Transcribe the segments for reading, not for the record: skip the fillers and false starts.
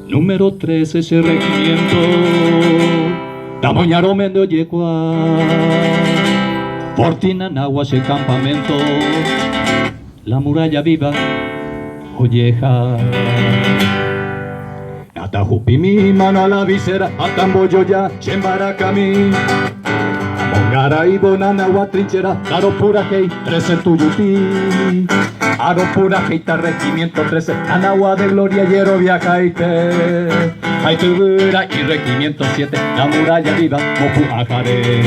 Número 13 ese regimiento, Tamoñarome de Oyecua, Fortina Nahuas el campamento, la muralla viva, Olleja. Atajupimi, mano a la visera, Atamboyoya, Chembaracami, Amongara y Bonanagua trinchera, Aro pura hey, 13 tuyuti. Aro pura heita regimiento 13, Anagua de Gloria, Hierro Viajaite, Aitubura y regimiento 7, la muralla viva, Mopu Ajare.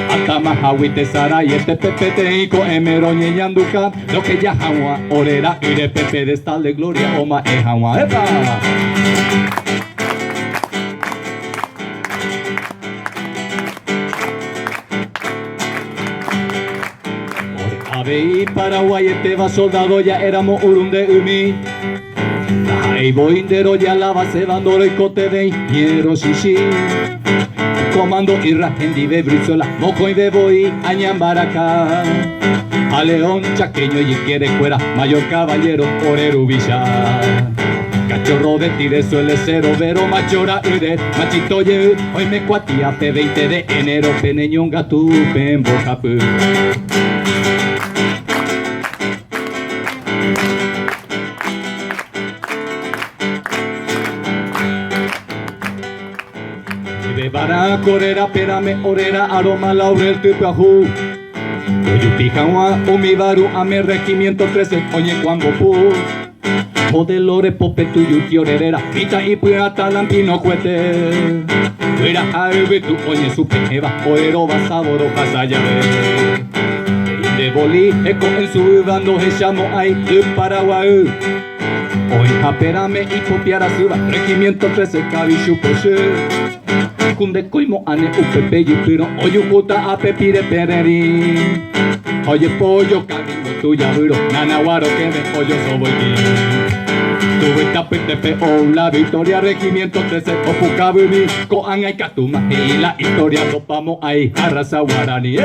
Atamahahuite Saray, este Pepe Ico, Emeroñe Yanduca, lo que ya Jawa, Orera, Ire Pepe de Estal de Gloria, Oma e Jawa, ¡epa! Ave Paraguay, Eteba, soldado, ya éramos Urunde Umi. Ahí voy indero, ya la base, bandoro y cote de Hierro Shishi. Comando Irra, Hendive, Brizuela, Moco y Beboy, Añambaracá. A León, Chaqueño y quiere fuera, Mayor Caballero, Orero Villa. Cachorro de tire suele ser overo, machora ure, machito ye, hoy me cuatía, P20 de enero, peneñón gatú, pembo capú. Para correra, perame, orera, aroma, laurel, tupajú. Oyupijawa, umibaru, ame, regimiento 13, oye, cuangopu. Modelore, pope, tuyuti, orerera, pita y puata, lampino, cuete. Fuera, aebe, tu, oye, supe, eva, oero, basaboro, pasayave. De boli, eco, en su bando, echamo, ay, de Paraguay. Hoy, aperame, y copiara, suba, regimiento 13, cabichu, poche. Kunde koimo ane upepe yupiro oyukuta apepire pereri. Oye pollo camino tuya duro nanaguaro que me pollo soboyi. Tuve tapetepe o la victoria regimiento 13 opukabumi koan ay katuma y la historia topamos ahí arrasa guarani.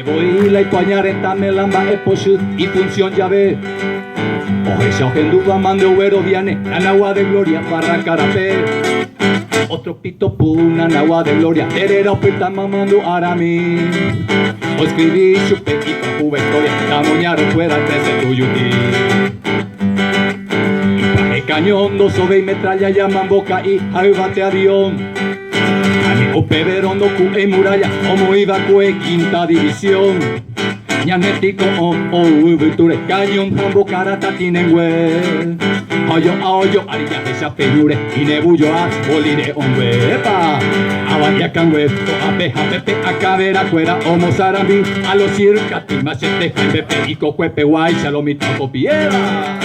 Voy la itoañarenta me lamba eposu y función llave. Oje shaujenduba mande ubero viane, Nanagua de Gloria, Barrancarapé. Otro pito puna, Nanagua de Gloria, Herera opita mamando arami. O escribí chupe y pajuve historia, Tamoñaro fuera 13 tuyuti. Paje cañón, dos ove y metralla, llaman boca y bate avión. Opeveron no cu e muralla, como iba cue quinta división. Ñanetico o ubuture, cañón, jambo, carata, tinengüe. Ayo, aoyo, arilla, esa peñure, y nebullo a bolire, hombre, epa. Abaya, cangüe, o apeja, pepe, acabera, cuera, homo, zarambi, a los circati, machete, jaime, perico, cuepe, guay, salomito, copiera.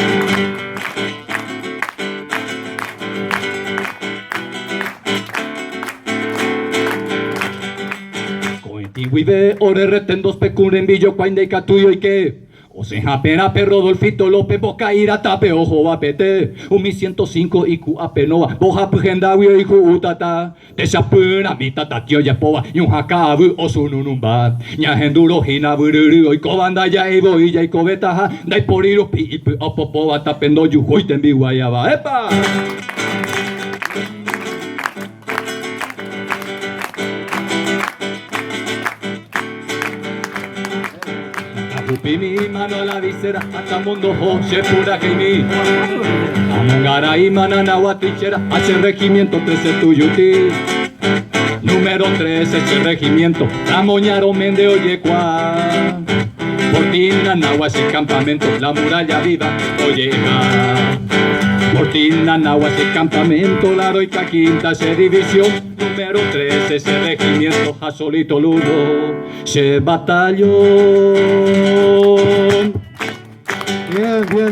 Tingüibe, ore retendos pecuren billo cuainde catuyo y que o se japera perro Rodolfito López boca ira tape ojo apete mi 105 y cu apenoa boja pugendawio y cu utata te chapuna mita tatio ya poa y un jakabu o sununumba ña henduro hina bururu y cobanda ya y boy ya y cobetaja dai poriro pi opopoa tapendo yu hoiten biwayaba epa. Upimi mano a la visera, hasta mundo José pura que mi Amongara y mananawa trinchera, hace regimiento 13 tuyuti. Número 13 ese regimiento, Tamoñaro Mende Oyecua. Fortina Nahua ese campamento, la muralla viva Olleja. Fortina Nahua ese campamento, la heroica quinta ese división. Número 13 ese regimiento, Jasolito Ludo, ese batallón. Bien, bien.